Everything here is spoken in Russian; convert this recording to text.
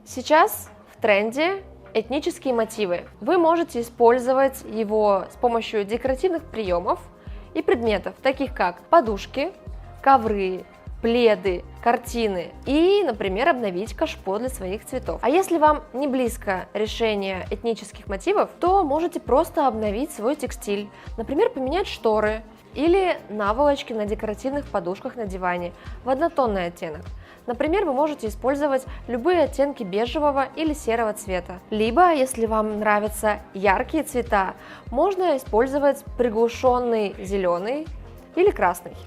Сейчас в тренде этнические мотивы. Вы можете использовать его с помощью декоративных приемов и предметов, таких как подушки, ковры, пледы, картины и, например, обновить кашпо для своих цветов. А если вам не близко решение этнических мотивов, то можете просто обновить свой текстиль, например, поменять шторы или наволочки на декоративных подушках на диване в однотонный оттенок. Например, вы можете использовать любые оттенки бежевого или серого цвета. Либо, если вам нравятся яркие цвета, можно использовать приглушенный зеленый или красный.